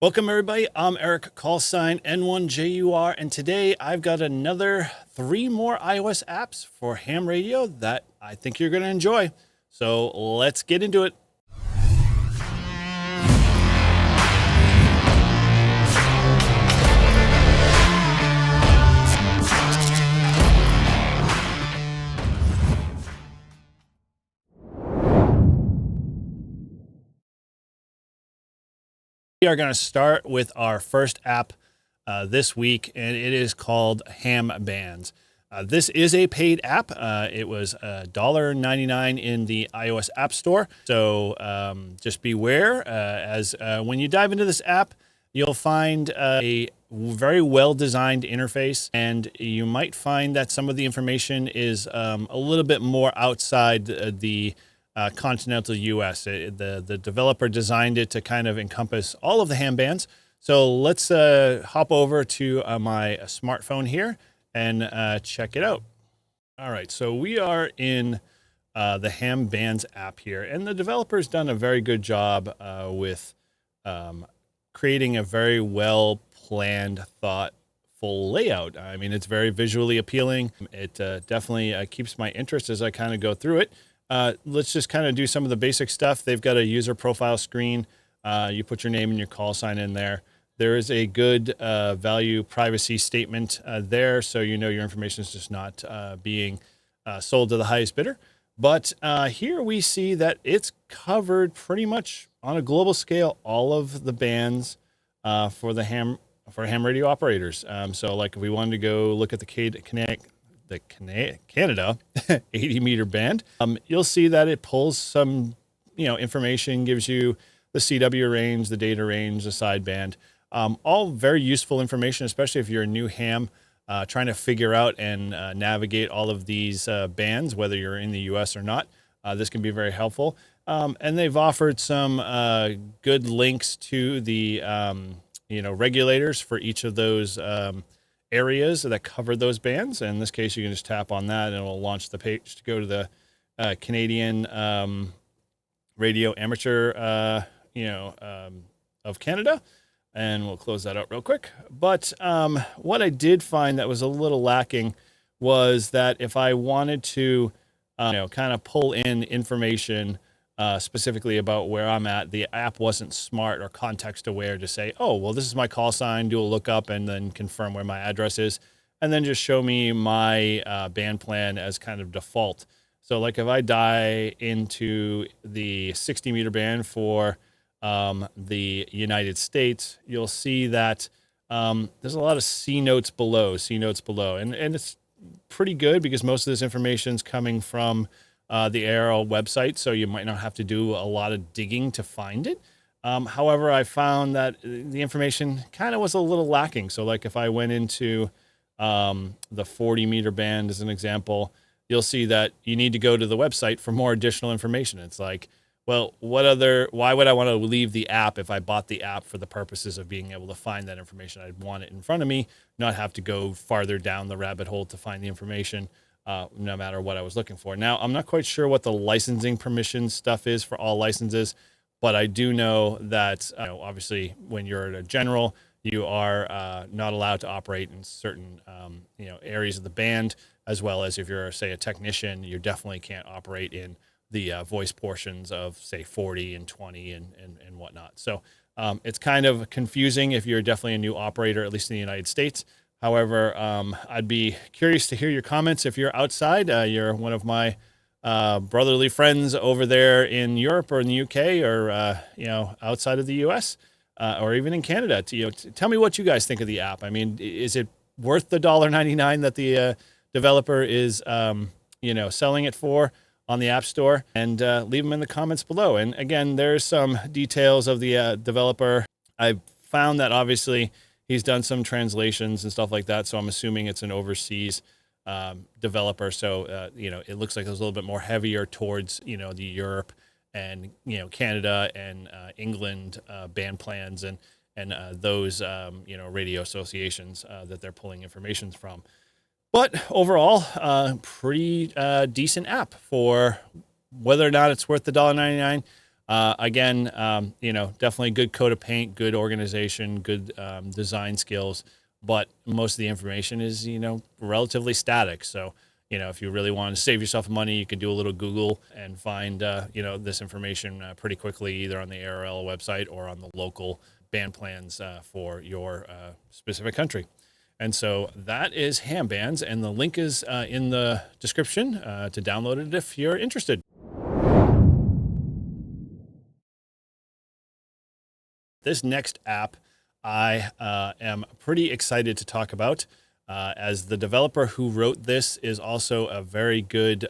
Welcome everybody, I'm Eric, call sign N1JUR, and today I've got another 3 more iOS apps for ham radio that I think you're going to enjoy. So let's get into it. We are going to start with our first app this week, and it is called HamBands. This is a paid app. It was $1.99 in the iOS App Store. So just beware as when you dive into this app, you'll find a very well-designed interface, and you might find that some of the information is a little bit more outside the continental US. The developer designed it to kind of encompass all of the ham bands. So let's hop over to my smartphone here and check it out. All right, so we are in the HamBands app here, and the developer's done a very good job with creating a very well planned, thoughtful layout. I mean, it's very visually appealing. It definitely keeps my interest as I kind of go through it. Let's just kind of do some of the basic stuff. They've got a user profile screen. You put your name and your call sign in there. There is a good value privacy statement there, so you know your information is just not being sold to the highest bidder. But here we see that it's covered pretty much on a global scale all of the bands for ham radio operators. So like if we wanted to go look at the Canada 80 meter band, you'll see that it pulls some, information, gives you the CW range, the data range, the sideband, all very useful information, especially if you're a new ham trying to figure out and navigate all of these bands, whether you're in the US or not. This can be very helpful. And they've offered some good links to the, regulators for each of those areas that cover those bands. In this case, you can just tap on that and it'll launch the page to go to the Canadian Radio Amateur, of Canada. And we'll close that out real quick. But what I did find that was a little lacking was that if I wanted to, kind of pull in information specifically about where I'm at, the app wasn't smart or context aware to say, oh, well, this is my call sign, do a lookup, and then confirm where my address is, and then just show me my band plan as kind of default. So like if I dive into the 60 meter band for the United States, you'll see that there's a lot of C notes below, and it's pretty good because most of this information is coming from the ARL website, so you might not have to do a lot of digging to find it. However, I found that the information kind of was a little lacking. So like if I went into the 40 meter band as an example, you'll see that you need to go to the website for more additional information. It's like, well, why would I want to leave the app if I bought the app for the purposes of being able to find that information? I'd want it in front of me, not have to go farther down the rabbit hole to find the information. No matter what I was looking for. Now, I'm not quite sure what the licensing permission stuff is for all licenses, but I do know that, obviously, when you're a general, you are not allowed to operate in certain, areas of the band, as well as if you're, say, a technician, you definitely can't operate in the voice portions of, say, 40 and 20 and whatnot. So it's kind of confusing if you're definitely a new operator, at least in the United States. However, I'd be curious to hear your comments. If you're outside, you're one of my brotherly friends over there in Europe or in the UK or, outside of the US or even in Canada. Tell me what you guys think of the app. I mean, is it worth the $1.99 that the developer is, selling it for on the App Store? And leave them in the comments below. And again, there's some details of the developer. I found that obviously he's done some translations and stuff like that, so I'm assuming it's an overseas developer. So, it looks like it's a little bit more heavier towards, the Europe and, Canada and England band plans and those, radio associations that they're pulling information from. But overall, pretty decent app for whether or not it's worth the $1.99. Again, definitely good coat of paint, good organization, good design skills, but most of the information is, relatively static. So, if you really want to save yourself money, you can do a little Google and find, this information pretty quickly, either on the ARL website or on the local band plans for your specific country. And so that is HamBands, and the link is in the description to download it if you're interested. This next app I am pretty excited to talk about, as the developer who wrote this is also a very good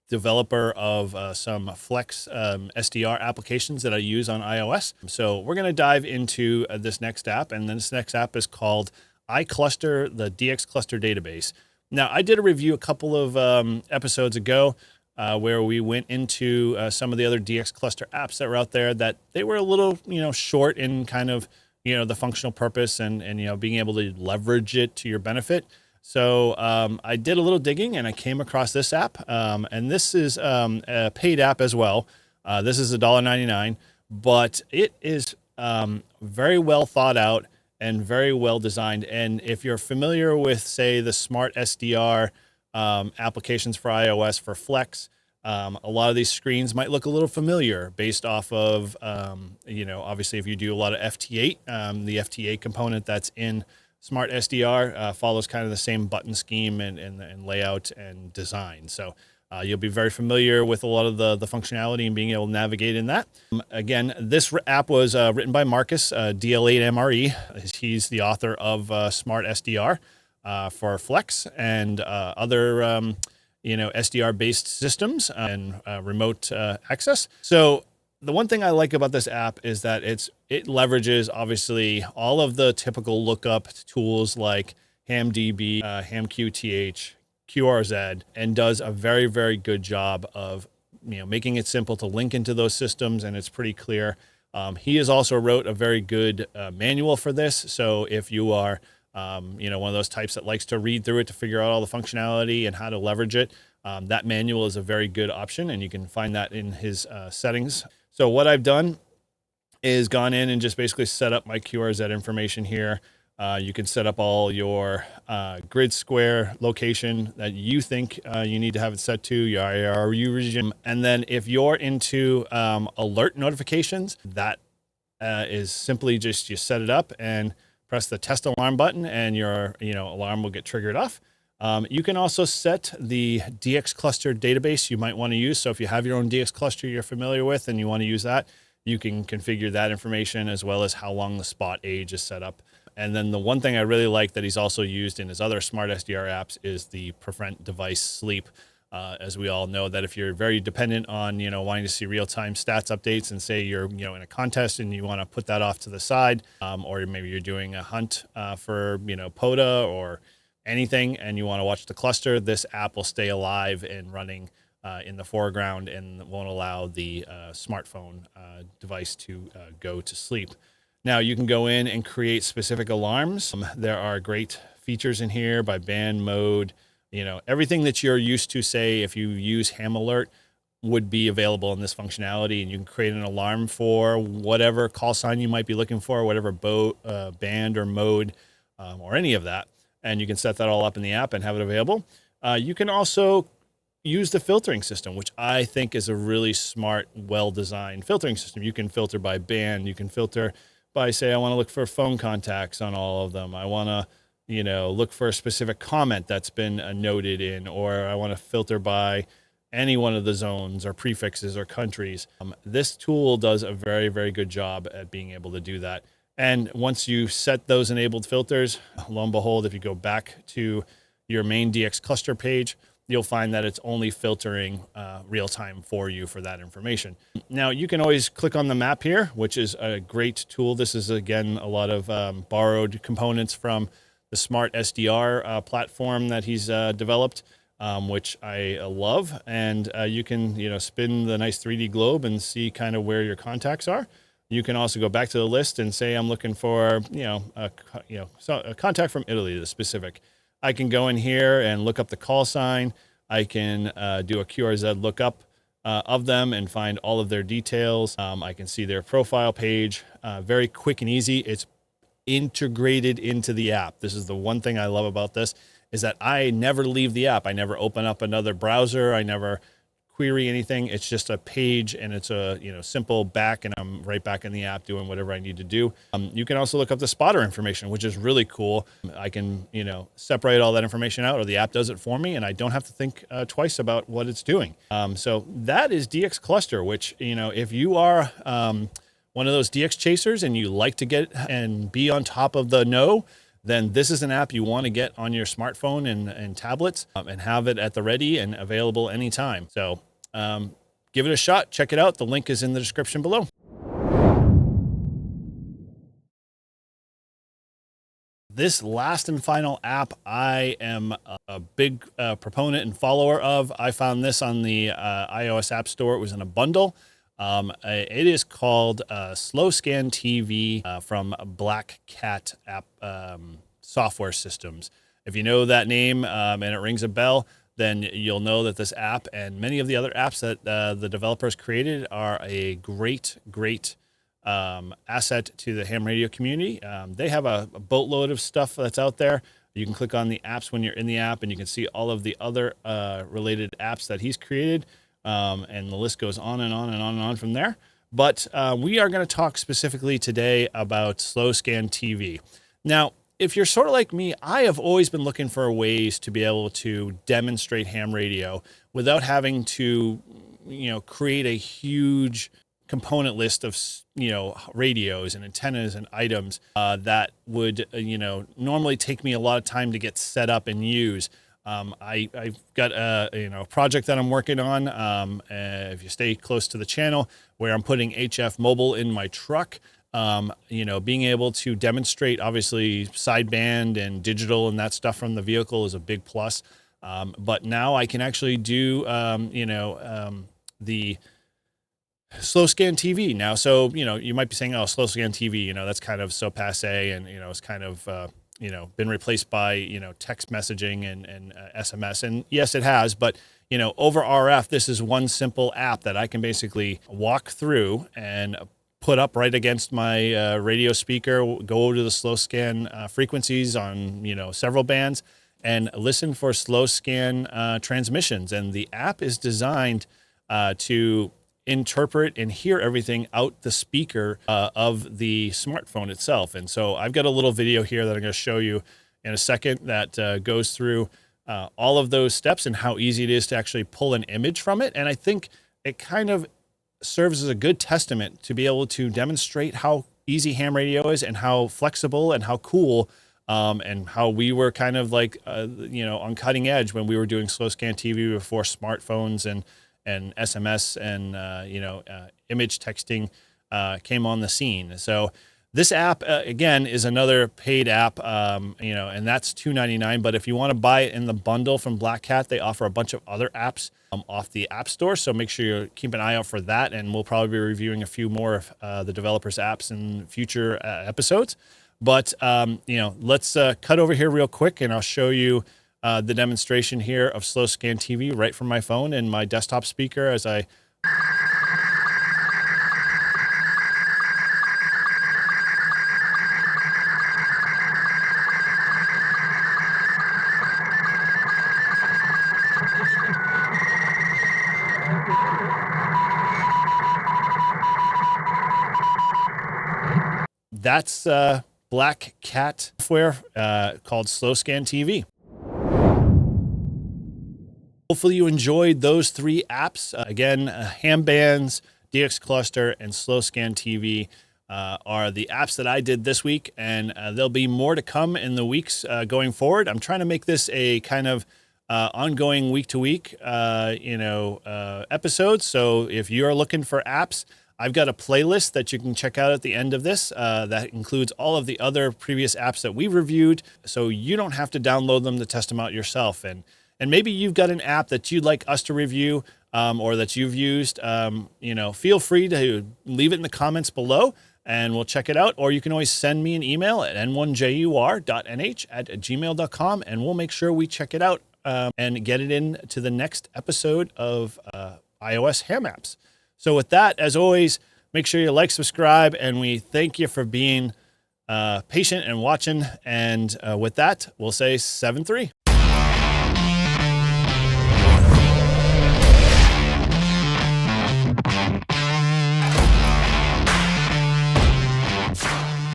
developer of some Flex SDR applications that I use on iOS. So we're going to dive into this next app, and this next app is called ICLuster, the DXCluster database. Now, I did a review a couple of episodes ago where we went into some of the other DXCluster apps that were out there, that they were a little, short in kind of, the functional purpose and being able to leverage it to your benefit. So I did a little digging and I came across this app, and this is a paid app as well. This is $1.99, but it is very well thought out and very well designed. And if you're familiar with, say, the Smart SDR applications for iOS for Flex, a lot of these screens might look a little familiar based off of, obviously if you do a lot of FT8, the FT8 component that's in Smart SDR follows kind of the same button scheme and layout and design. So you'll be very familiar with a lot of the functionality and being able to navigate in that. Again, this app was written by Marcus, DL8MRE. He's the author of Smart SDR for Flex and other SDR-based systems and remote access. So the one thing I like about this app is that it leverages, obviously, all of the typical lookup tools like HamDB, HamQTH, QRZ, and does a very, very good job of making it simple to link into those systems, and it's pretty clear. He has also wrote a very good manual for this. So if you are one of those types that likes to read through it to figure out all the functionality and how to leverage it, that manual is a very good option, and you can find that in his settings. So what I've done is gone in and just basically set up my QRZ information here. You can set up all your grid square location that you think you need to have it set to, your IRU region. And then if you're into alert notifications, that is simply just you set it up and press the test alarm button, and your alarm will get triggered off. You can also set the DXCluster database you might want to use. So if you have your own DXCluster you're familiar with and you want to use that, you can configure that information, as well as how long the spot age is set up. And then the one thing I really like that he's also used in his other Smart SDR apps is the prevent device sleep. As we all know, that if you're very dependent on, wanting to see real-time stats updates, and say you're, in a contest and you want to put that off to the side, or maybe you're doing a hunt for, POTA or anything, and you want to watch the cluster, this app will stay alive and running in the foreground and won't allow the smartphone device to go to sleep. Now you can go in and create specific alarms. There are great features in here by band mode, everything that you're used to, say, if you use Ham Alert, would be available in this functionality, and you can create an alarm for whatever call sign you might be looking for, whatever band or mode, or any of that. And you can set that all up in the app and have it available. You can also use the filtering system, which I think is a really smart, well-designed filtering system. You can filter by band. You can filter by, say, I want to look for phone contacts on all of them. I want to, look for a specific comment that's been noted in, or I want to filter by any one of the zones or prefixes or countries. This tool does a very, very good job at being able to do that. And once you set those enabled filters, lo and behold, if you go back to your main DXCluster page, you'll find that it's only filtering real time for you for that information. Now, you can always click on the map here, which is a great tool. This is, again, a lot of borrowed components from the Smart SDR platform that he's developed, which I love. And you can, spin the nice 3D globe and see kind of where your contacts are. You can also go back to the list and say, I'm looking for, a contact from Italy, the specific. I can go in here and look up the call sign. I can do a QRZ lookup of them and find all of their details. I can see their profile page, very quick and easy. It's integrated into the app. This is the one thing I love about this, is that I never leave the app. I never open up another browser. I never query anything. It's just a page, and it's a simple back, and I'm right back in the app doing whatever I need to do. You can also look up the spotter information, which is really cool. I can separate all that information out, or the app does it for me, and I don't have to think twice about what it's doing. So that is DXCluster, which if you are one of those DX chasers and you like to get and be on top of the know, then this is an app you want to get on your smartphone and tablets and have it at the ready and available anytime. So give it a shot. Check it out. The link is in the description below. This last and final app, I am a big proponent and follower of. I found this on the iOS App Store. It was in a bundle. It is called Slow Scan TV from Black Cat App Software Systems. If you know that name and it rings a bell, then you'll know that this app and many of the other apps that the developers created are a great asset to the ham radio community. They have a boatload of stuff that's out there. You can click on the apps when you're in the app, and you can see all of the other related apps that he's created. And the list goes on and on and on and on from there. But we are going to talk specifically today about Slow Scan TV. Now, if you're sort of like me, I have always been looking for ways to be able to demonstrate ham radio without having to, create a huge component list of, radios and antennas and items that would, normally take me a lot of time to get set up and use. I've got a project that I'm working on. If you stay close to the channel, where I'm putting HF mobile in my truck, being able to demonstrate obviously sideband and digital and that stuff from the vehicle is a big plus. But now I can actually do, the Slow Scan TV now. So, you might be saying, oh, Slow Scan TV, that's kind of so passe, and, it's kind of, been replaced by, text messaging and SMS. And yes, it has, but, over RF, this is one simple app that I can basically walk through and put up right against my radio speaker, go to the slow scan frequencies on, several bands, and listen for slow scan transmissions. And the app is designed to interpret and hear everything out the speaker of the smartphone itself. And so I've got a little video here that I'm going to show you in a second that goes through all of those steps and how easy it is to actually pull an image from it. And I think it kind of serves as a good testament to be able to demonstrate how easy ham radio is and how flexible and how cool and how we were kind of like, on cutting edge when we were doing slow scan TV before smartphones and SMS and, image texting came on the scene. So this app, again, is another paid app, and that's $2.99. But if you want to buy it in the bundle from Black Cat, they offer a bunch of other apps off the App Store. So make sure you keep an eye out for that. And we'll probably be reviewing a few more of the developers' apps in future episodes. But, let's cut over here real quick, and I'll show you the demonstration here of Slow Scan TV right from my phone and my desktop speaker as I... That's Black Cat software called Slow Scan TV. Hopefully you enjoyed those three apps. Again, HamBands, DXCluster, and Slow Scan TV are the apps that I did this week, and there'll be more to come in the weeks going forward. I'm trying to make this a kind of ongoing week-to-week, episodes. So if you're looking for apps, I've got a playlist that you can check out at the end of this that includes all of the other previous apps that we've reviewed, so you don't have to download them to test them out yourself. And maybe you've got an app that you'd like us to review or that you've used. Feel free to leave it in the comments below, and we'll check it out. Or you can always send me an email at n1jur.nh@gmail.com, and we'll make sure we check it out and get it in to the next episode of iOS ham apps. So with that, as always, make sure you like, subscribe, and we thank you for being patient and watching. And with that, we'll say 7-3.